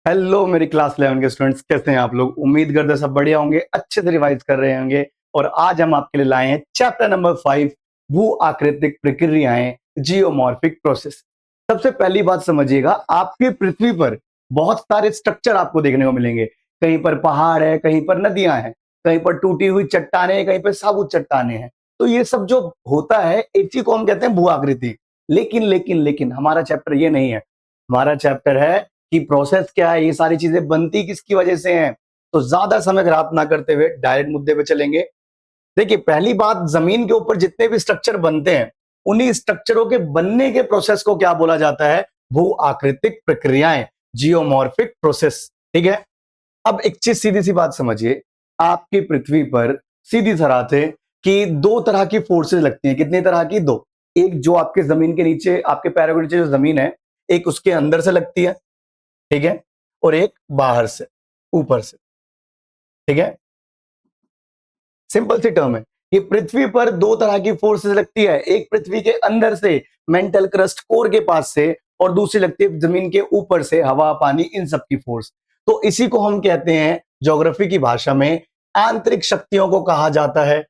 Hello मेरी class 11 के students, कैसे हैं आप लोग। उम्मीद करते हैं सब बढ़िया होंगे, अच्छे से रिवाइज कर रहे होंगे। और आज हम आपके लिए लाए हैं चैप्टर नंबर 5, भू आकृतिक प्रक्रियाएं, जियोमॉर्फिक प्रोसेस। सबसे पहली बात समझिएगा, आपकी पृथ्वी पर बहुत सारे स्ट्रक्चर आपको देखने को मिलेंगे। कहीं पर पहाड़ है, कहीं पर नदियां हैं, कहीं पर टूटी हुई चट्टानें हैं, कहीं पर साबुत चट्टानें हैं। तो ये सब जो होता है, इसी को हम कहते हैं भू आकृति। लेकिन हमारा चैप्टर ये नहीं है। हमारा चैप्टर है कि प्रोसेस क्या है, ये सारी चीजें बनती किसकी वजह से हैं। तो ज्यादा समय खराब ना करते हुए डायरेक्ट मुद्दे पे चलेंगे। देखिए, पहली बात, जमीन के ऊपर जितने भी स्ट्रक्चर बनते हैं, उन्हीं स्ट्रक्चरों के बनने के प्रोसेस को क्या बोला जाता है? भू आकृतिक प्रक्रियाएं, जियोमॉर्फिक प्रोसेस। ठीक है। अब एक चीज, सीधी सी बात समझिए, आपकी पृथ्वी पर सीधी तरह से कि दो तरह की फोर्सेस लगती हैं। कितनी तरह की? दो। एक जो आपके जमीन के नीचे, आपके पैरों के नीचे जो जमीन है, एक उसके अंदर से लगती है, ठीक है, और एक बाहर से, ऊपर से। ठीक है, सिंपल सी टर्म है। ये पृथ्वी पर दो तरह की फोर्सेस लगती है, एक पृथ्वी के अंदर से, मेंटल क्रस्ट कोर के पास से, और दूसरी लगती है जमीन के ऊपर से, हवा पानी इन सब की फोर्स। तो इसी को हम कहते हैं ज्योग्राफी की भाषा में आंतरिक शक्तियों को कहा जाता है।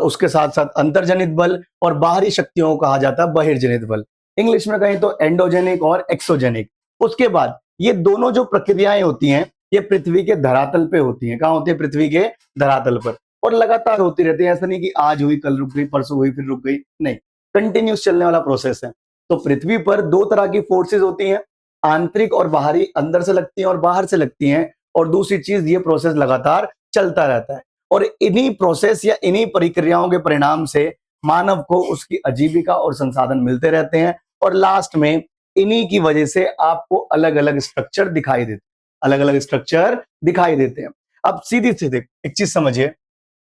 उसके साथ साथ अंतर्जनित बल, और बाहरी शक्तियों को कहा जाता है बहिर्जनित बल। इंग्लिश में कहें तो एंडोजेनिक और एक्सोजेनिक। उसके बाद ये दोनों जो प्रक्रियाएं होती हैं, ये पृथ्वी के धरातल पे होती हैं। कहां होती है? पृथ्वी के धरातल पर। और लगातार होती रहती है, ऐसा नहीं कि आज हुई कल रुक गई, परसों हुई फिर रुक गई, नहीं, कंटिन्यूस चलने वाला प्रोसेस है। तो पृथ्वी पर दो तरह की फोर्सेस होती हैं, आंतरिक और बाहरी, अंदर से लगती हैं और बाहर से लगती हैं। और दूसरी चीज, ये प्रोसेस लगातार चलता रहता है। और इन्हीं प्रोसेस या इन्हीं प्रक्रियाओं के परिणाम से मानव को उसकी आजीविका और संसाधन मिलते रहते हैं। और लास्ट में इन्हीं की वजह से आपको अलग अलग स्ट्रक्चर दिखाई देते, अलग अलग स्ट्रक्चर दिखाई देते हैं। अब सीधी सीधी एक चीज समझिए,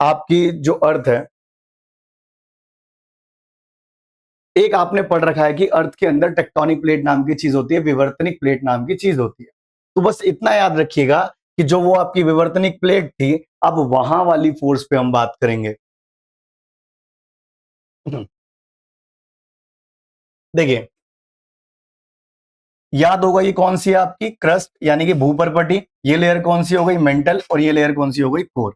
आपकी जो अर्थ है, एक आपने पढ़ रखा है कि अर्थ के अंदर टेक्टोनिक प्लेट नाम की चीज होती है, विवर्तनिक प्लेट नाम की चीज होती है। तो बस इतना याद रखिएगा कि जो वो आपकी विवर्तनिक प्लेट थी, अब वहां वाली फोर्स पे हम बात करेंगे। देखिए, याद होगा ये कौन सी है? आपकी क्रस्ट यानी कि भूपरपटी। ये लेयर कौन सी हो गई? मेंटल। और ये लेयर कौन सी हो गई? कोर।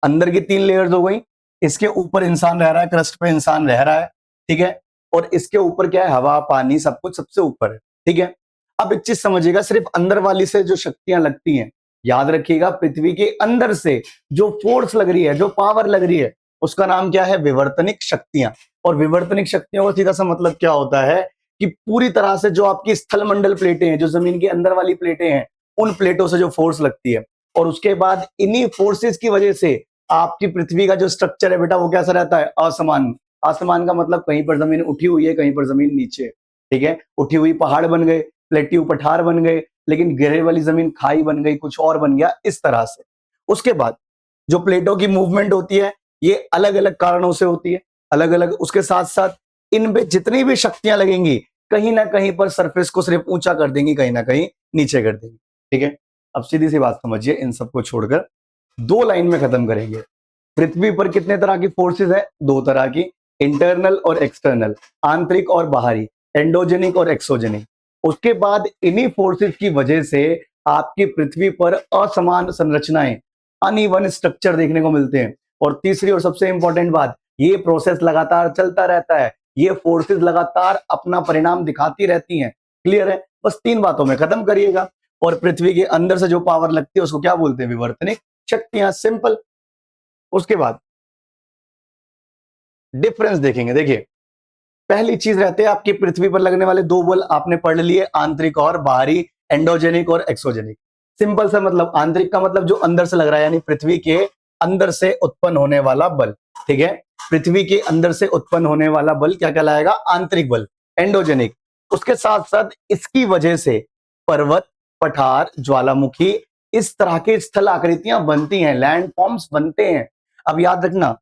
अंदर की तीन लेयर्स हो गई। इसके ऊपर इंसान रह रहा है, क्रस्ट पे इंसान रह रहा है, ठीक है। और इसके ऊपर क्या है? हवा पानी सब कुछ सबसे ऊपर है, ठीक है। अब एक चीज समझिएगा, सिर्फ अंदर वाली से जो शक्तियां लगती हैं, याद रखिएगा, पृथ्वी के अंदर से जो फोर्स लग रही है, जो पावर लग रही है, उसका नाम क्या है? विवर्तनिक शक्तियां। और विवर्तनिक शक्तियों का सीधा सा मतलब क्या होता है कि पूरी तरह से जो आपकी स्थल मंडल प्लेटें हैं, जो जमीन के अंदर वाली प्लेटें हैं, उन प्लेटों से जो फोर्स लगती है, और उसके बाद इन्हीं फोर्सेस की वजह से आपकी पृथ्वी का जो स्ट्रक्चर है बेटा, वो कैसा रहता है? असमान। असमान का मतलब कहीं पर जमीन उठी हुई है, कहीं पर जमीन नीचे है, ठीक है। उठी हुई पहाड़ बन गए, प्लेट्यू पठार बन गए, लेकिन गिरे वाली जमीन खाई बन गई, कुछ और बन गया, इस तरह से। उसके बाद जो प्लेटों की मूवमेंट होती है, ये अलग अलग कारणों से होती है, अलग अलग। उसके साथ साथ इन पे जितनी भी शक्तियां लगेंगी, कहीं ना कहीं पर सरफेस को सिर्फ ऊंचा कर देंगी, कहीं ना कहीं नीचे कर देंगी, ठीक है। अब सीधी सी बात समझिए, इन सबको छोड़कर दो लाइन में खत्म करेंगे। पृथ्वी पर कितने तरह की फोर्सेस है? दो तरह की, इंटरनल और एक्सटर्नल, आंतरिक और बाहरी, एंडोजेनिक और एक्सोजेनिक। उसके बाद इन्हीं फोर्सेस की वजह से आपकी पृथ्वी पर असमान संरचनाएं, अनइवन स्ट्रक्चर देखने को मिलते हैं। और तीसरी और सबसे इंपॉर्टेंट बात, ये प्रोसेस लगातार चलता रहता है, ये फोर्सेस लगातार अपना परिणाम दिखाती रहती हैं। क्लियर है? बस तीन बातों में खत्म करिएगा। और पृथ्वी के अंदर से जो पावर लगती है, उसको क्या बोलते हैं? विवर्तनिक शक्तियां। सिंपल। उसके बाद डिफरेंस देखेंगे। देखिए, पहली चीज रहते हैं आपकी पृथ्वी पर लगने वाले दो बल, आपने पढ़ लिए, आंतरिक और बाहरी, एंडोजेनिक और एक्सोजेनिक। सिंपल सा मतलब, आंतरिक का मतलब जो अंदर से लग रहा है, यानी पृथ्वी के अंदर से उत्पन्न होने वाला बल, ठीक है। पृथ्वी के अंदर से उत्पन्न होने वाला बल क्या कहलाएगा? आंतरिक बल, एंडोजेनिक। उसके साथ साथ इसकी वजह से पर्वत, पठार, ज्वालामुखी, इस तरह की स्थल आकृतियां बनती हैं, लैंड फॉर्म्स बनते हैं। अब याद रखना,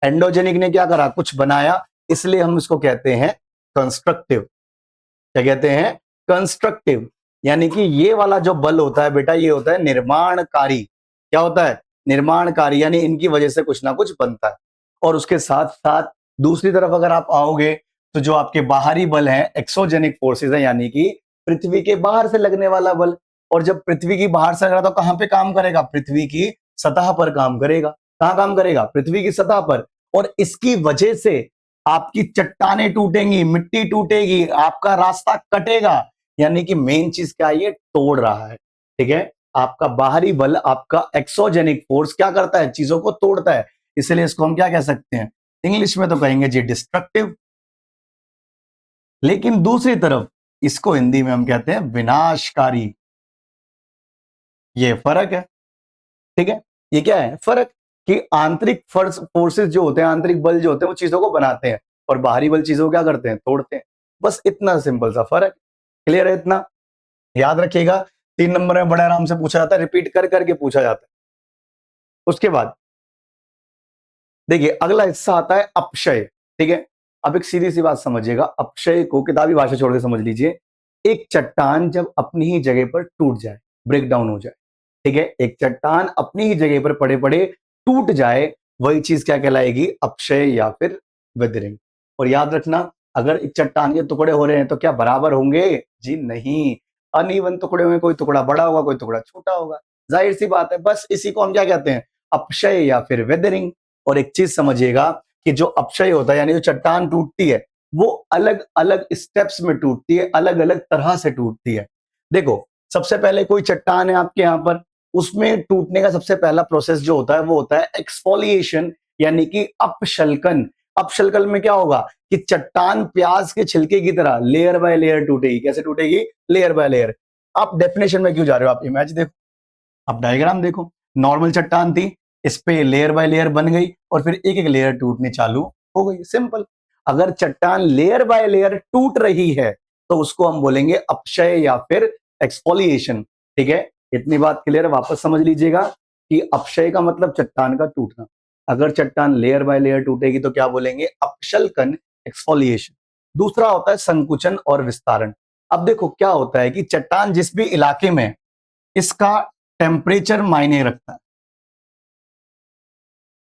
एंडोजेनिक ने क्या करा? कुछ बनाया, इसलिए हम इसको कहते हैं कंस्ट्रक्टिव। क्या कहते हैं? कंस्ट्रक्टिव। यानी कि ये वाला जो बल होता है बेटा, ये होता है निर्माणकारी। क्या होता है? निर्माणकारी, यानी इनकी वजह से कुछ ना कुछ बनता है। और उसके साथ साथ दूसरी तरफ अगर आप आओगे, तो जो आपके बाहरी बल हैं, एक्सोजेनिक फोर्सेस है, यानी कि पृथ्वी के बाहर से लगने वाला बल। और जब पृथ्वी की बाहर से लग रहा तो कहां पे काम करेगा? पृथ्वी की सतह पर काम करेगा। कहां काम करेगा? पृथ्वी की सतह पर। और इसकी वजह से आपकी चट्टानें टूटेंगी, मिट्टी टूटेगी, आपका रास्ता कटेगा। यानी कि मेन चीज क्या है? ये तोड़ रहा है। ठीक है, आपका बाहरी बल, आपका एक्सोजेनिक फोर्स क्या करता है? चीजों को तोड़ता है। इसलिए इसको हम क्या कह सकते हैं? इंग्लिश में तो कहेंगे जी डिस्ट्रक्टिव। लेकिन दूसरी तरफ इसको हिंदी में हम कहते हैं विनाशकारी। ये फर्क है। ठीक है, ये क्या है? फर्क। कि आंतरिक फोर्सेस जो होते हैं, आंतरिक बल जो होते हैं, वो चीजों को बनाते हैं, और बाहरी बल चीजों को क्या करते हैं? तोड़ते हैं। बस इतना सिंपल सा फर्क। क्लियर है इतना? याद रखिएगा, 3 नंबर में बड़े आराम से पूछा जाता है, रिपीट कर करके पूछा जाता है। उसके बाद देखिए अगला हिस्सा आता है अपक्षय। ठीक है, अब एक सीधी सी बात समझिएगा, अपक्षय को किताबी भाषा छोड़ के समझ लीजिए। एक चट्टान जब अपनी ही जगह पर टूट जाए, ब्रेक डाउन हो जाए, ठीक है, एक चट्टान अपनी ही जगह पर पड़े पड़े टूट जाए, वही चीज क्या कहलाएगी? अपक्षय या फिर विदरिंग। और याद रखना, अगर एक चट्टान के टुकड़े हो रहे हैं तो क्या बराबर होंगे? जी नहीं, अनइवन टुकड़े होंगे, कोई टुकड़ा बड़ा होगा, कोई टुकड़ा छोटा होगा। जाहिर सी बात है, बस इसी को हम क्या कहते हैं? अपक्षय या फिर वेदरिंग। और एक चीज समझिएगा कि जो अपक्षय होता है, यानी जो चट्टान टूटती है, वो अलग अलग स्टेप्स में टूटती है, अलग अलग तरह से टूटती है। देखो, सबसे पहले कोई चट्टान है आपके यहां पर, उसमें टूटने का सबसे पहला प्रोसेस जो होता है वो होता है एक्सफोलिएशन, यानी कि अपशल्कन। अपशल्कन में क्या होगा? कि चट्टान प्याज के छिलके की तरह लेयर बाय लेयर टूटेगी। कैसे टूटेगी? Layer by layer. आप डेफिनेशन में क्यों जा रहे हो? आप इमेज देखो, आप डायग्राम देखो। नॉर्मल चट्टान थी, इस पे लेयर बाय लेयर बन गई, और फिर एक एक लेयर टूटनी चालू हो गई। सिंपल। अगर चट्टान लेयर बाय लेयर टूट रही है तो उसको हम बोलेंगे अपक्षय या फिर एक्सफोलिएशन। ठीक है, इतनी बात क्लियर है? वापस समझ लीजिएगा कि अपक्षय का मतलब चट्टान का टूटना। अगर चट्टान लेयर बाय लेयर टूटेगी तो क्या बोलेंगे? अपशल्कन, एक्सफोलिएशन। दूसरा होता है संकुचन और विस्तारण। अब देखो क्या होता है कि चट्टान जिस भी इलाके में, इसका टेम्परेचर मायने रखता है।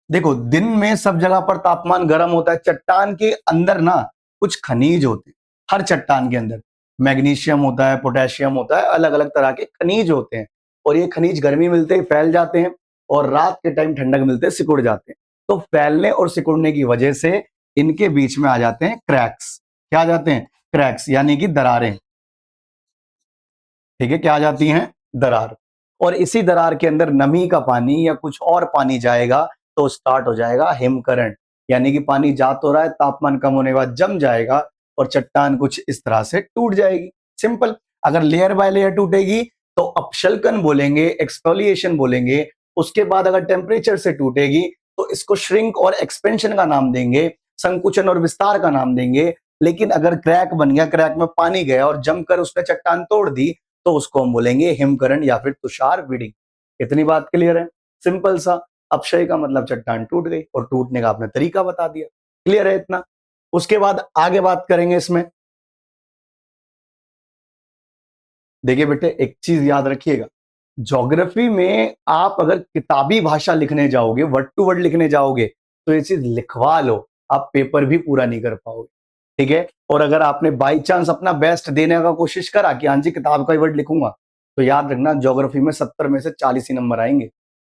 देखो, दिन में सब जगह पर तापमान गर्म होता है, चट्टान के अंदर ना कुछ खनिज होते हैं। हर चट्टान के अंदर मैग्नीशियम होता है, पोटेशियम होता है, अलग अलग तरह के खनिज होते हैं। और ये खनिज गर्मी मिलते ही फैल जाते हैं, और रात के टाइम ठंडक मिलते सिकुड़ जाते हैं। तो फैलने और सिकुड़ने की वजह से इनके बीच में आ जाते हैं क्रैक्स। क्या आ जाते हैं? क्रैक्स, यानी कि दरारें। ठीक है, क्या आ जाती हैं? दरार। और इसी दरार के अंदर नमी का पानी या कुछ और पानी जाएगा तो स्टार्ट हो जाएगा हिमकरण। यानी कि पानी जा तो रहा है, तापमान कम होने के बाद जम जाएगा और चट्टान कुछ इस तरह से टूट जाएगी। सिंपल। अगर लेयर बाय लेयर टूटेगी तो अपशल्कन बोलेंगे, एक्सफोलिएशन बोलेंगे। उसके बाद अगर टेम्परेचर से टूटेगी तो इसको श्रिंक और एक्सपेंशन का नाम देंगे, संकुचन और विस्तार का नाम देंगे। लेकिन अगर क्रैक बन गया, क्रैक में पानी गया और जमकर उसने चट्टान तोड़ दी, तो उसको हम बोलेंगे हिमकरण या फिर तुषार विडिंग। इतनी बात क्लियर है? सिंपल सा। अपक्षय का मतलब चट्टान टूट गई, और टूटने का आपने तरीका बता दिया। क्लियर है इतना? उसके बाद आगे बात करेंगे इसमें। देखिए बेटे, एक चीज याद रखिएगा, ज्योग्राफी में आप अगर किताबी भाषा लिखने जाओगे, वर्ड टू वर्ड लिखने जाओगे, तो ये चीज लिखवा लो, आप पेपर भी पूरा नहीं कर पाओगे। ठीक है, और अगर आपने बाई चांस अपना बेस्ट देने का कोशिश करा कि हाँ जी किताब का ही वर्ड लिखूंगा, तो याद रखना ज्योग्राफी में 70 में से 40 ही नंबर आएंगे।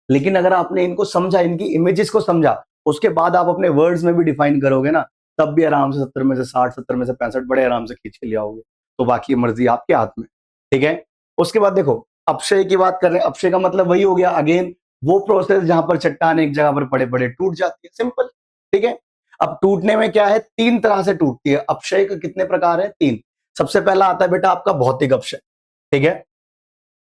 लेकिन अगर आपने इनको समझा, इनकी इमेजेस को समझा, उसके बाद आप अपने वर्ड्स में भी डिफाइन करोगे ना, तब भी आराम से 70 में से 60, 70 में से 65 बड़े आराम से खींच के ले आओगे। तो बाकी मर्जी आपके हाथ में। ठीक है, उसके बाद देखो, अपक्षय की बात कर रहे हैं। अपक्षय का मतलब वही हो गया, अगेन वो प्रोसेस जहां पर चट्टान एक जगह पर पड़े पड़े टूट जाती है। सिंपल। ठीक है, अब टूटने में क्या है? 3 तरह से टूटती है। अपक्षय के कितने प्रकार है? 3। सबसे पहला आता है बेटा आपका भौतिक अपक्षय। ठीक है,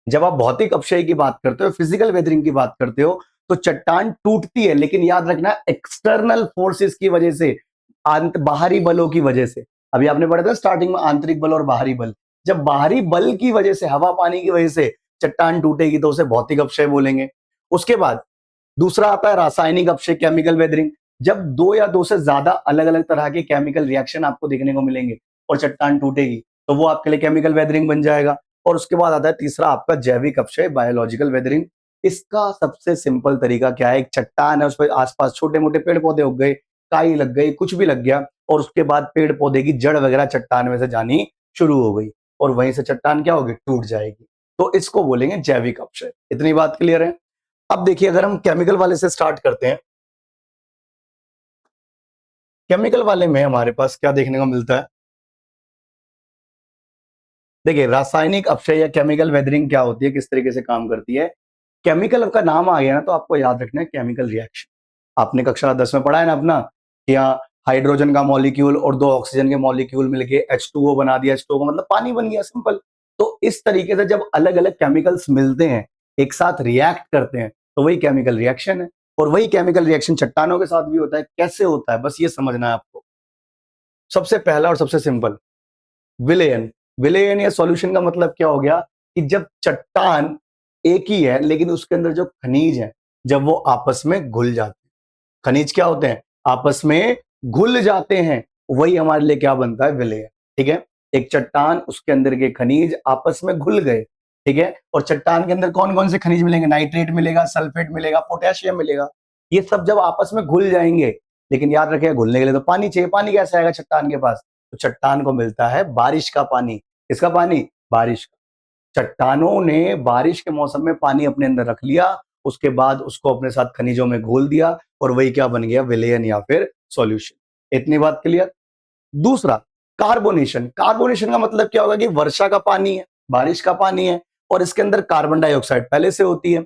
जब आप भौतिक अपक्षय की बात करते हो, फिजिकल वेदरिंग की बात करते हो, तो चट्टान टूटती है, लेकिन याद रखना एक्सटर्नल फोर्सेस की वजह से, बाहरी बलों की वजह से। अभी आपने पढ़ा था स्टार्टिंग में आंतरिक बल और बाहरी बल। जब बाहरी बल की वजह से, हवा पानी की वजह से चट्टान टूटेगी तो उसे भौतिक अपक्षय बोलेंगे। उसके बाद दूसरा आता है रासायनिक अपक्षय, केमिकल वेदरिंग। जब 2 या 2 से ज्यादा अलग अलग तरह के केमिकल रिएक्शन आपको देखने को मिलेंगे और चट्टान टूटेगी, तो वो आपके लिए केमिकल वेदरिंग बन जाएगा। और उसके बाद आता है तीसरा आपका जैविक अपक्षय, बायोलॉजिकल वेदरिंग। इसका सबसे सिंपल तरीका क्या है? एक चट्टान है, उस पर आसपास छोटे मोटे पेड़ पौधे उग गए, काई लग गई, कुछ भी लग गया, और उसके बाद पेड़ पौधे की जड़ वगैरह चट्टान में से जानी शुरू हो गई, और वहीं से चट्टान क्या होगी? टूट जाएगी। तो इसको बोलेंगे जैविक अपक्षय। इतनी बात क्लियर है। अब देखिए, अगर हम केमिकल वाले से स्टार्ट करते हैं, केमिकल वाले में हमारे पास क्या देखने को मिलता है? देखिए, रासायनिक अपक्षय या केमिकल वेदरिंग क्या होती है, किस तरीके से काम करती है। केमिकल का नाम आ गया ना, तो आपको याद रखना है केमिकल रिएक्शन। आपने कक्षा 10 में पढ़ा है ना अपना, कि यहाँ हाइड्रोजन का मॉलिक्यूल और 2 ऑक्सीजन के मॉलिक्यूल मिलके H2O बना दिया, H2O का मतलब पानी बन गया, सिंपल। तो इस तरीके से जब अलग अलग केमिकल्स मिलते हैं, एक साथ रिएक्ट करते हैं, तो वही केमिकल रिएक्शन है। और वही केमिकल रिएक्शन चट्टानों के साथ भी होता है। कैसे होता है, बस ये समझना है आपको। सबसे पहला और सबसे सिंपल, विलयन। विलयन या सॉल्यूशन का मतलब क्या हो गया, कि जब चट्टान एक ही है लेकिन उसके अंदर जो खनिज है, जब वो आपस में घुल जाते हैं। खनिज क्या होते हैं? आपस में घुल जाते हैं, वही हमारे लिए क्या बनता है? विलयन। ठीक है, एक चट्टान, उसके अंदर के खनिज आपस में घुल गए। ठीक है, और चट्टान के अंदर कौन कौन से खनिज मिलेंगे? नाइट्रेट मिलेगा, सल्फेट मिलेगा, पोटेशियम मिलेगा। ये सब जब आपस में घुल जाएंगे, लेकिन याद रखिएगा, घुलने के लिए तो पानी चाहिए। पानी कैसे आएगा चट्टान के पास? तो चट्टान को मिलता है बारिश का पानी। किसका पानी? बारिश का। चट्टानों ने बारिश के मौसम में पानी अपने अंदर रख लिया, उसके बाद उसको अपने साथ खनिजों में घोल दिया, और वही क्या बन गया? विलयन या फिर सॉल्यूशन। इतनी बात क्लियर। दूसरा, कार्बोनेशन। कार्बोनेशन का मतलब क्या होगा, कि वर्षा का पानी है, बारिश का पानी है, और इसके अंदर कार्बन डाइऑक्साइड पहले से होती है।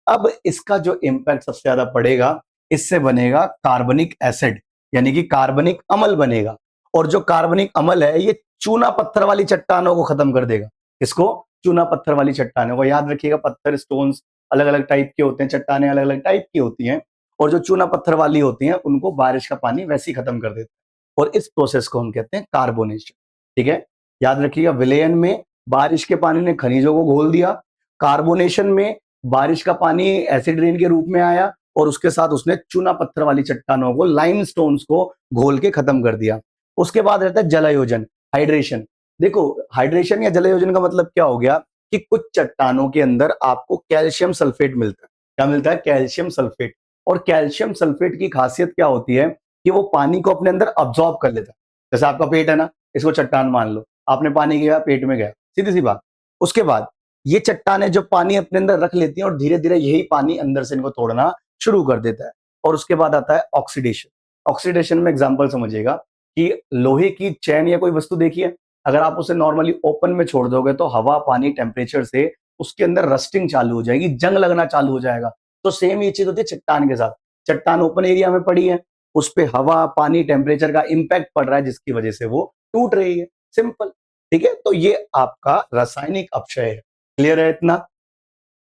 अब इसका जो इंपैक्ट सबसे ज्यादा पड़ेगा, इससे बनेगा कार्बनिक एसिड, यानी कि कार्बनिक अम्ल बनेगा। और जो कार्बनिक अम्ल है, ये चूना पत्थर वाली चट्टानों को खत्म कर देगा। इसको? चूना पत्थर वाली चट्टानों को। याद रखिएगा, पत्थर, स्टोन्स अलग अलग टाइप के होते हैं, चट्टानें अलग अलग टाइप की होती हैं, और जो चूना पत्थर वाली होती हैं, उनको बारिश का पानी वैसे ही खत्म कर देता है। और इस प्रोसेस को हम कहते हैं कार्बोनेशन। ठीक है, याद रखिएगा, विलयन में बारिश के पानी ने खनिजों को घोल दिया, कार्बोनेशन में बारिश का पानी एसिड रेन के रूप में आया, और उसके साथ उसने चूना पत्थर वाली चट्टानों को, लाइमस्टोन्स को घोल के खत्म कर दिया। उसके बाद रहता है जलायोजन, हाइड्रेशन। देखो, हाइड्रेशन या जलायोजन का मतलब क्या हो गया, कि कुछ चट्टानों के अंदर आपको कैल्शियम सल्फेट मिलता है। क्या मिलता है? Calcium sulphate. और कैल्शियम सल्फेट की खासियत क्या होती है, कि वो पानी को अपने अंदर अब्सॉर्ब कर लेता है। जैसे आपका पेट है ना, इसको चट्टान मान लो, आपने पानी गया, पेट में गया, सीधी सी बात। उसके बाद ये चट्टानें जो पानी अपने अंदर रख लेती हैं, और धीरे धीरे यही पानी अंदर से इनको तोड़ना शुरू कर देता है। और उसके बाद आता है ऑक्सीडेशन। ऑक्सीडेशन में एग्जांपल समझिएगा, कि लोहे की चैन या कोई वस्तु देखिए, अगर आप उसे नॉर्मली ओपन में छोड़ दोगे, तो हवा, पानी, टेम्परेचर से उसके अंदर रस्टिंग चालू हो जाएगी, जंग लगना चालू हो जाएगा। तो सेम ये चीज होती है चट्टान के साथ। चट्टान ओपन एरिया में पड़ी है, उस पे हवा, पानी, टेम्परेचर का इंपैक्ट पड़ रहा है, जिसकी वजह से वो टूट रही है, सिंपल। ठीक है, तो ये आपका रासायनिक अपक्षय है। क्लियर है इतना?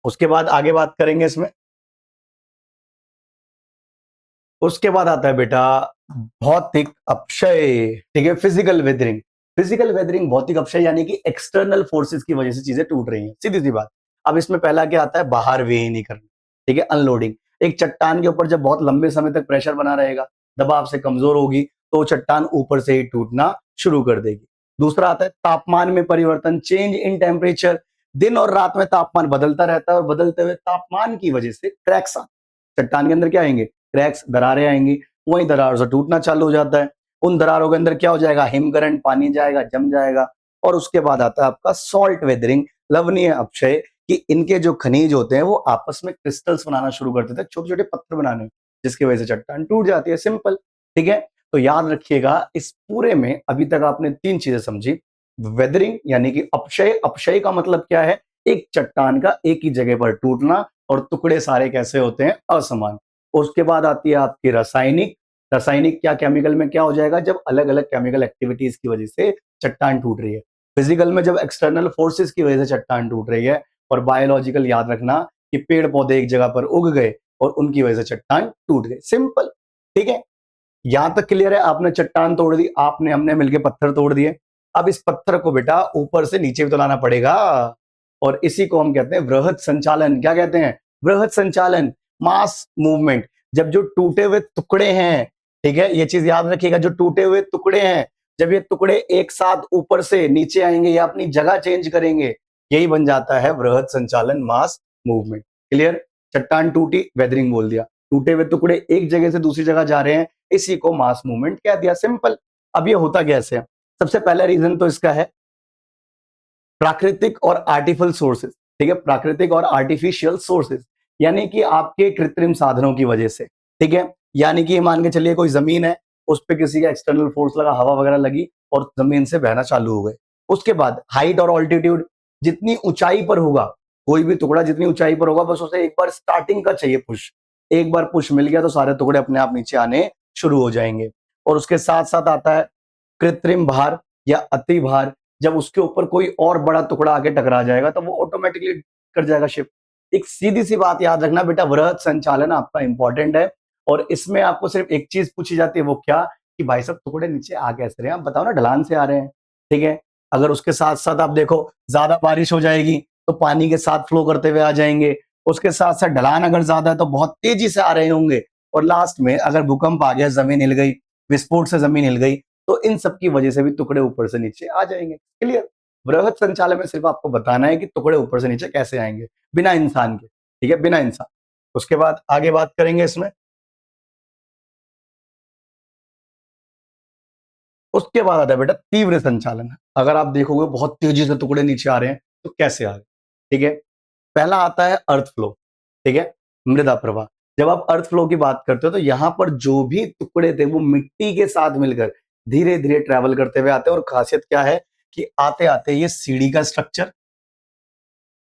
उसके बाद आगे बात करेंगे इसमें। उसके बाद आता है बेटा भौतिक अपक्षय। ठीक है, फिजिकल वेदरिंग। फिजिकल वेदरिंग, भौतिक अपक्षय, यानी कि एक्सटर्नल फोर्सेस की वजह से चीजें टूट रही हैं, सीधी सी बात। अब इसमें पहला क्या आता है? बाहर वेही करना। ठीक है, अनलोडिंग। एक चट्टान के ऊपर जब बहुत लंबे समय तक प्रेशर बना रहेगा, दबाव से कमजोर होगी, तो चट्टान ऊपर से ही टूटना शुरू कर देगी। दूसरा आता है तापमान में परिवर्तन, चेंज इन टेम्परेचर। दिन और रात में तापमान बदलता रहता है, और बदलते हुए तापमान की वजह से क्रैक्स आते। चट्टान के अंदर क्या आएंगे? क्रैक्स, दरारें आएंगी। वही दरार से टूटना चालू हो जाता है। उन दरारों के अंदर क्या हो जाएगा? हिमकरण, पानी जाएगा, जम जाएगा। और उसके बाद आता है आपका सॉल्ट वेदरिंग, लवणीय अपक्षय, कि इनके जो खनिज होते हैं, वो आपस में क्रिस्टल्स बनाना शुरू कर देते हैं, छोटे छोटे पत्थर बनाने, जिसकी वजह से चट्टान टूट जाती है, सिंपल। ठीक है, तो याद रखिएगा, इस पूरे में अभी तक आपने 3 चीजें समझी। वेदरिंग यानी कि अपक्षय। अपक्षय का मतलब क्या है? एक चट्टान का एक ही जगह पर टूटना, और टुकड़े सारे कैसे होते हैं? असमान। उसके बाद आती है आपकी रासायनिक। रासायनिक क्या, केमिकल में क्या हो जाएगा, जब अलग अलग केमिकल एक्टिविटीज की वजह से चट्टान टूट रही है। फिजिकल में जब एक्सटर्नल फोर्सेस की वजह से चट्टान टूट रही है। और बायोलॉजिकल, याद रखना, कि पेड़ पौधे एक जगह पर उग गए, और उनकी वजह से चट्टान टूट गई, सिंपल। ठीक है, यहां तक क्लियर है? आपने चट्टान तोड़ दी, आपने, हमने मिलकर पत्थर तोड़ दिए। अब इस पत्थर को बेटा ऊपर से नीचे भी तो लाना पड़ेगा, और इसी को हम कहते हैं वृहद संचालन। क्या कहते हैं? वृहद संचालन, मास मूवमेंट। जब जो टूटे हुए टुकड़े हैं, ठीक है, ये चीज याद रखिएगा, जो टूटे हुए टुकड़े हैं, जब ये टुकड़े एक साथ ऊपर से नीचे आएंगे या अपनी जगह चेंज करेंगे, यही बन जाता है वृहद संचालन, मास मूवमेंट। क्लियर? चट्टान टूटी, वेदरिंग बोल दिया। टूटे हुए टुकड़े एक जगह से दूसरी जगह जा रहे हैं, इसी को मास मूवमेंट कह दिया, सिंपल। अब ये होता कैसे है? सबसे पहला रीजन तो इसका है प्राकृतिक और आर्टिफिशियल सोर्सेस। ठीक है, प्राकृतिक और आर्टिफिशियल सोर्सेज, यानी कि आपके कृत्रिम साधनों की वजह से, ठीक है। यानी कि मान के चलिए कोई जमीन है, उस पे किसी का एक्सटर्नल फोर्स लगा, हवा वगैरह लगी और जमीन से बहना चालू हो गए। उसके बाद हाइट और ऑल्टीट्यूड, जितनी ऊंचाई पर होगा कोई भी टुकड़ा, जितनी ऊंचाई पर होगा बस उसे एक बार स्टार्टिंग का चाहिए पुश, एक बार पुश मिल गया तो सारे टुकड़े अपने आप नीचे आने शुरू हो जाएंगे। और उसके साथ साथ आता है कृत्रिम भार या अति भार, जब उसके ऊपर कोई और बड़ा टुकड़ा आके टकरा जाएगा तो वो ऑटोमेटिकली कर जाएगा शिफ्ट। एक सीधी सी बात याद रखना बेटा, वृहद संचालन आपका इंपॉर्टेंट है और इसमें आपको सिर्फ एक चीज पूछी जाती है, वो क्या, कि भाई साहब टुकड़े नीचे आ कैसे रहे हैं, आप बताओ ना, ढलान से आ रहे हैं, ठीक है। अगर उसके साथ साथ आप देखो ज्यादा बारिश हो जाएगी तो पानी के साथ फ्लो करते हुए आ जाएंगे, उसके साथ साथ ढलान अगर ज्यादा है तो बहुत तेजी से आ रहे होंगे, और लास्ट में अगर भूकंप आ गया, जमीन हिल गई, विस्फोट से जमीन हिल गई, तो इन सब की वजह से भी टुकड़े ऊपर से नीचे आ जाएंगे। क्लियर? वृहद संचालन में सिर्फ आपको बताना है कि टुकड़े ऊपर से नीचे कैसे आएंगे, बिना इंसान के, ठीक है, बिना इंसान। उसके बाद आगे बात करेंगे इसमें। उसके बाद आता है बेटा तीव्र संचालन। अगर आप देखोगे बहुत तेजी से टुकड़े नीचे आ रहे हैं तो कैसे आ रहे हैं, ठीक है। पहला आता है अर्थ फ्लो, ठीक है, मृदा प्रवाह। जब आप अर्थ फ्लो की बात करते हो तो यहां पर जो भी टुकड़े थे वो मिट्टी के साथ मिलकर धीरे धीरे ट्रेवल करते हुए आते हैं, और खासियत क्या है कि आते आते ये सीढ़ी का स्ट्रक्चर,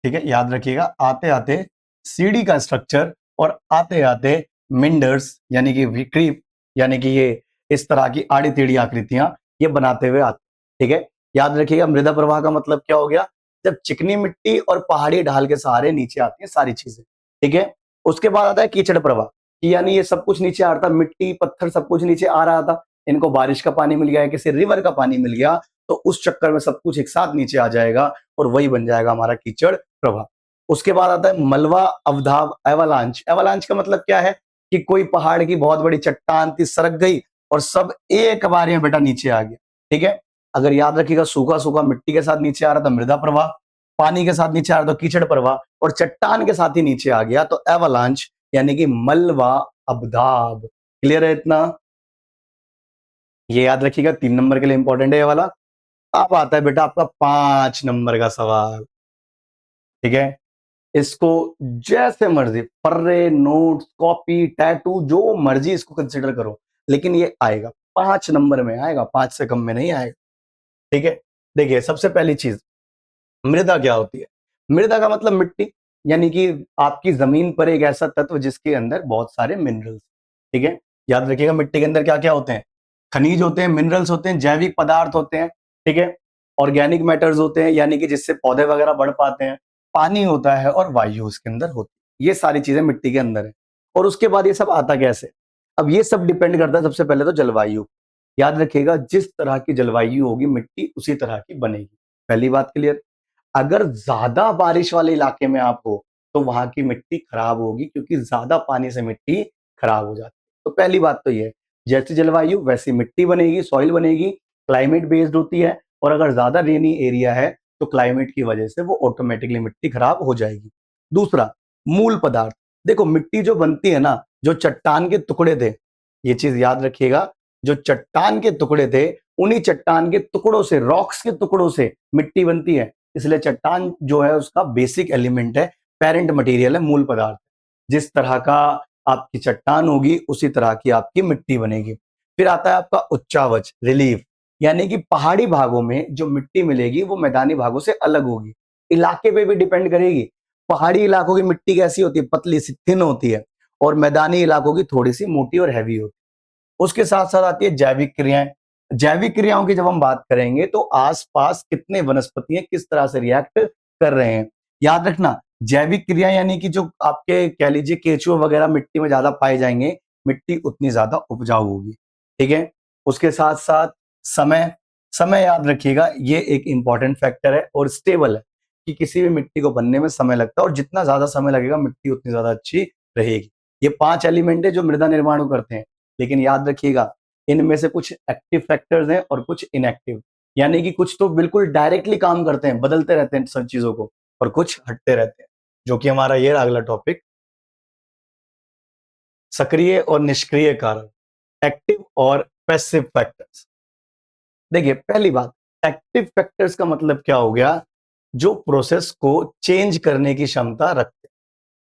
ठीक है, याद रखिएगा, आते आते सीढ़ी का स्ट्रक्चर और आते आते मिंडर्स यानी कि विक्रीप, यानी कि ये इस तरह की आड़ी टेढ़ी आकृतियां ये बनाते हुए आते, ठीक है। याद रखिएगा मृदा प्रवाह का मतलब क्या हो गया, जब चिकनी मिट्टी और पहाड़ी ढाल के सहारे नीचे आती है सारी चीजें, ठीक है। उसके बाद आता है कीचड़ प्रवाह, यानी ये सब कुछ नीचे आ रहा था, मिट्टी पत्थर सब कुछ नीचे आ रहा था, इनको बारिश का पानी मिल गया है, किसी रिवर का पानी मिल गया, तो उस चक्कर में सब कुछ एक साथ नीचे आ जाएगा और वही बन जाएगा हमारा कीचड़ प्रवाह। उसके बाद आता है मलबा अवधाव एवलांच। एवलांच का मतलब क्या है कि कोई पहाड़ की बहुत बड़ी चट्टान थी, सरक गई और सब एक बार में बेटा नीचे आ गया, ठीक है। अगर याद रखिएगा सूखा सूखा मिट्टी के साथ नीचे आ रहा था मृदा प्रवाह, पानी के साथ नीचे आ रहा था कीचड़ प्रवाह, और चट्टान के साथ ही नीचे आ गया तो एवलांच यानी कि मलबा अवधाव। क्लियर है इतना? ये याद रखिएगा, 3 नंबर के लिए इंपॉर्टेंट है ये वाला। अब आता है बेटा आपका 5 नंबर का सवाल, ठीक है। इसको जैसे मर्जी फर्रे, नोट्स, कॉपी, टैटू, जो मर्जी इसको कंसिडर करो, लेकिन ये आएगा 5 नंबर में आएगा, 5 से कम में नहीं आएगा, ठीक है। देखिए सबसे पहली चीज, मृदा क्या होती है? मृदा का मतलब मिट्टी, यानी कि आपकी जमीन पर एक ऐसा तत्व जिसके अंदर बहुत सारे मिनरल्स, ठीक है। याद रखिएगा मिट्टी के अंदर क्या क्या होते हैं, खनिज होते हैं, मिनरल्स होते हैं, जैविक पदार्थ होते हैं, ठीक है, ऑर्गेनिक मैटर्स होते हैं, यानी कि जिससे पौधे वगैरह बढ़ पाते हैं, पानी होता है और वायु उसके अंदर होती है। ये सारी चीजें मिट्टी के अंदर है। और उसके बाद ये सब आता कैसे? अब ये सब डिपेंड करता है सबसे पहले तो जलवायु। याद रखिएगा जिस तरह की जलवायु होगी मिट्टी उसी तरह की बनेगी। पहली बात क्लियर। अगर ज्यादा बारिश वाले इलाके में आप हो तो वहां की मिट्टी खराब होगी, क्योंकि ज्यादा पानी से मिट्टी खराब हो जाती है। तो पहली बात तो ये है, जैसी जलवायु वैसी मिट्टी बनेगी, सॉइल बनेगी, क्लाइमेट बेस्ड होती है। और अगर ज्यादा रेनी एरिया है तो क्लाइमेट की वजह से वो ऑटोमेटिकली मिट्टी खराब हो जाएगी। दूसरा, मूल पदार्थ। देखो मिट्टी जो बनती है ना, जो चट्टान के टुकड़े थे, ये चीज याद रखिएगा, जो चट्टान के टुकड़े थे उन्हीं चट्टान के टुकड़ों से, रॉक्स के टुकड़ों से मिट्टी बनती है। इसलिए चट्टान जो है उसका बेसिक एलिमेंट है, पेरेंट मटेरियल है, मूल पदार्थ। जिस तरह का आपकी चट्टान होगी उसी तरह की आपकी मिट्टी बनेगी। फिर आता है आपका उच्चावच, रिलीफ, यानी कि पहाड़ी भागों में जो मिट्टी मिलेगी वो मैदानी भागों से अलग होगी। इलाके पे भी डिपेंड करेगी। पहाड़ी इलाकों की मिट्टी कैसी होती है, पतली सी, थिन होती है, और मैदानी इलाकों की थोड़ी सी मोटी और हैवी होती है। उसके साथ साथ आती है जैविक क्रियाएं। जैविक क्रियाओं की जब हम बात करेंगे तो आसपास कितने वनस्पतियां किस तरह से रिएक्ट कर रहे हैं। याद रखना जैविक क्रिया यानी कि जो आपके कह लीजिए केचुए वगैरह मिट्टी में ज्यादा पाए जाएंगे, मिट्टी उतनी ज्यादा उपजाऊ होगी, ठीक है। उसके साथ साथ समय, समय याद रखिएगा ये एक इंपॉर्टेंट फैक्टर है और स्टेबल है, कि किसी भी मिट्टी को बनने में समय लगता है और जितना ज्यादा समय लगेगा मिट्टी उतनी ज्यादा अच्छी रहेगी। ये 5 एलिमेंट है जो मृदा निर्माण को करते हैं। लेकिन याद रखिएगा इनमें से कुछ एक्टिव फैक्टर्स हैं और कुछ इनएक्टिव, यानी कि कुछ तो बिल्कुल डायरेक्टली काम करते हैं, बदलते रहते हैं सब चीजों को, और कुछ हटते रहते हैं, जो कि हमारा ये अगला टॉपिक, सक्रिय और निष्क्रिय कारक, एक्टिव और पैसिव फैक्टर्स। देखिए पहली बात, एक्टिव फैक्टर्स का मतलब क्या हो गया, जो प्रोसेस को चेंज करने की क्षमता रखते हैं।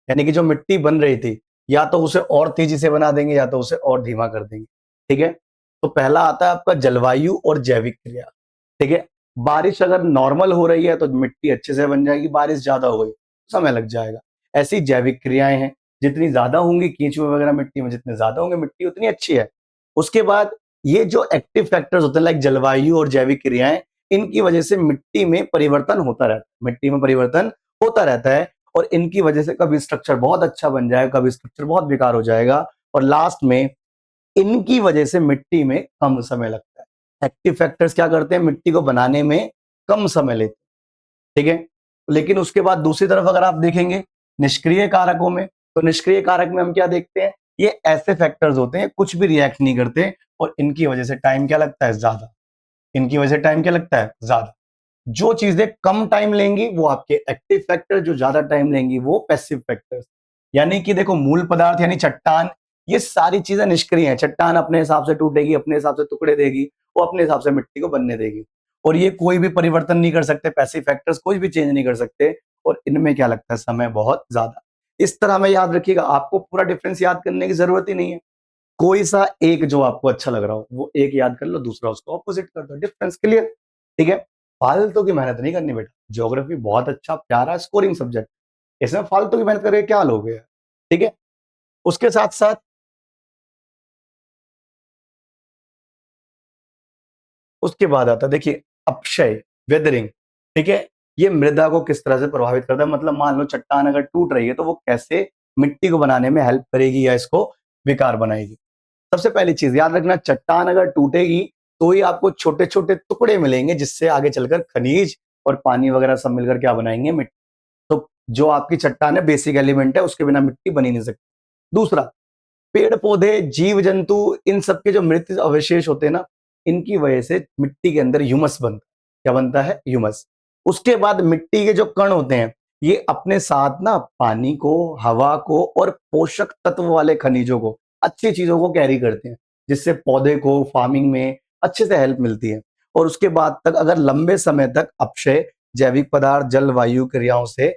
यानी कि जो मिट्टी बन रही थी, या तो उसे और तेजी से बना देंगे या तो उसे और धीमा कर देंगे। ठीक है? तो पहला आता है आपका जलवायु और जैविक क्रिया। ठीक है? बारिश अगर नॉर्मल हो रही है तो मिट्टी अच्छे से बन जाएगी, बारिश ज़्यादा हो गई, समय लग जाएगा। ऐसी जैविक क्रियाएँ हैं, जितनी ज़्यादा होंगी केंचुए वगैरह मिट्टी में, जितने ज़्यादा होंगे मिट्टी उतनी अच्छी है। उसके बाद ये जो एक्टिव फैक्टर्स होते हैं लाइक जलवायु और जैविक क्रियाएँ, इनकी वजह से मिट्टी में परिवर्तन होता रहता है। मिट्टी में परिवर्तन होता रहता है और इनकी वजह से कभी स्ट्रक्चर बहुत अच्छा बन जाएगा, कभी स्ट्रक्चर बहुत बेकार हो जाएगा और लास्ट में इनकी वजह से मिट्टी में कम समय लगता है। एक्टिव फैक्टर्स क्या करते हैं? मिट्टी को बनाने में कम समय लेते हैं। ठीक है? लेकिन उसके बाद दूसरी तरफ अगर आप देखेंगे निष्क्रिय कारकों में, तो निष्क्रिय कारक में हम क्या देखते हैं? ये ऐसे फैक्टर्स होते हैं, कुछ भी रिएक्ट नहीं करते और इनकी वजह से टाइम क्या लगता है? ज़्यादा। इनकी वजह से टाइम क्या लगता है? ज़्यादा। जो चीजें कम टाइम लेंगी वो आपके एक्टिव फैक्टर, जो ज्यादा टाइम लेंगी वो पैसिव फैक्टर्स। यानी कि देखो मूल पदार्थ यानी चट्टान, ये सारी चीजें निष्क्रिय हैं। चट्टान अपने हिसाब से टूटेगी, अपने हिसाब से टुकड़े देगी, वो अपने हिसाब से मिट्टी को बनने देगी और ये कोई भी परिवर्तन नहीं कर सकते, पैसिव फैक्टर्स कोई भी चेंज नहीं कर सकते और इनमें क्या लगता है? समय बहुत ज्यादा। इस तरह में याद रखिएगा, आपको पूरा डिफरेंस याद करने की जरूरत ही नहीं है। कोई सा एक जो आपको अच्छा लग रहा हो वो एक याद कर लो, दूसरा उसको ऑपोजिट कर दो, डिफरेंस क्लियर। ठीक है? फालतू की मेहनत नहीं करनी बेटा। ज्योग्राफी बहुत अच्छा प्यारा स्कोरिंग सब्जेक्ट, इसमें फालतू की मेहनत करके क्या लोगे यार। ठीक है? उसके साथ साथ उसके बाद आता है देखिए अपक्षय, वेदरिंग। ठीक है? ये मृदा को किस तरह से प्रभावित करता है, मतलब मान लो चट्टान अगर टूट रही है तो वो कैसे मिट्टी को बनाने में हेल्प करेगी या इसको बेकार बनाएगी। सबसे पहली चीज याद रखना, चट्टान अगर टूटेगी तो ही आपको छोटे छोटे टुकड़े मिलेंगे जिससे आगे चलकर खनिज और पानी वगैरह सब मिलकर क्या बनाएंगे? मिट्टी। तो जो आपकी चट्टान है बेसिक एलिमेंट है, उसके बिना मिट्टी बन ही नहीं सकती। दूसरा, पेड़ पौधे जीव जंतु, इन सब के जो मृत अवशेष होते हैं ना, इनकी वजह से मिट्टी के अंदर ह्यूमस बनता है। क्या बनता है? ह्यूमस। उसके बाद मिट्टी के जो कण होते हैं, ये अपने साथ ना पानी को, हवा को और पोषक तत्व वाले खनिजों को, अच्छी चीजों को कैरी करते हैं, जिससे पौधे को फार्मिंग में अच्छे से हेल्प मिलती है। और उसके बाद तक अगर लंबे समय तक अपक्षय, जैविक पदार्थ, जलवायु क्रियाओं से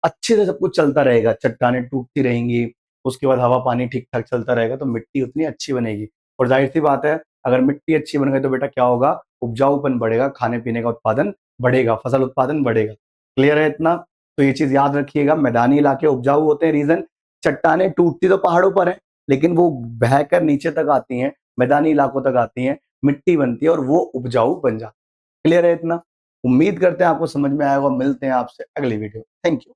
अच्छे से सब कुछ चलता रहेगा, चट्टानें टूटती रहेंगी, उसके बाद हवा पानी ठीक-ठाक चलता रहेगा तो मिट्टी उतनी अच्छी बनेगी। और ज़ाहिर-सी बात है, अगर मिट्टी अच्छी बन गई तो बेटा क्या होगा? उपजाऊपन बढ़ेगा, खाने-पीने का उत्पादन बढ़ेगा, फसल उत्पादन बढ़ेगा। क्लियर है इतना? तो ये चीज़ याद रखिएगा, मैदानी इलाके उपजाऊ होते हैं, रीज़न चट्टानें टूटती तो पहाड़ों पर हैं, लेकिन वो बहकर नीचे तक आती हैं, मैदानी इलाकों तक आती हैं, मिट्टी बनती है और वो उपजाऊ बन जाती है। क्लियर है इतना? उम्मीद करते हैं आपको समझ में आया होगा, मिलते हैं आपसे अगली वीडियो। Thank you.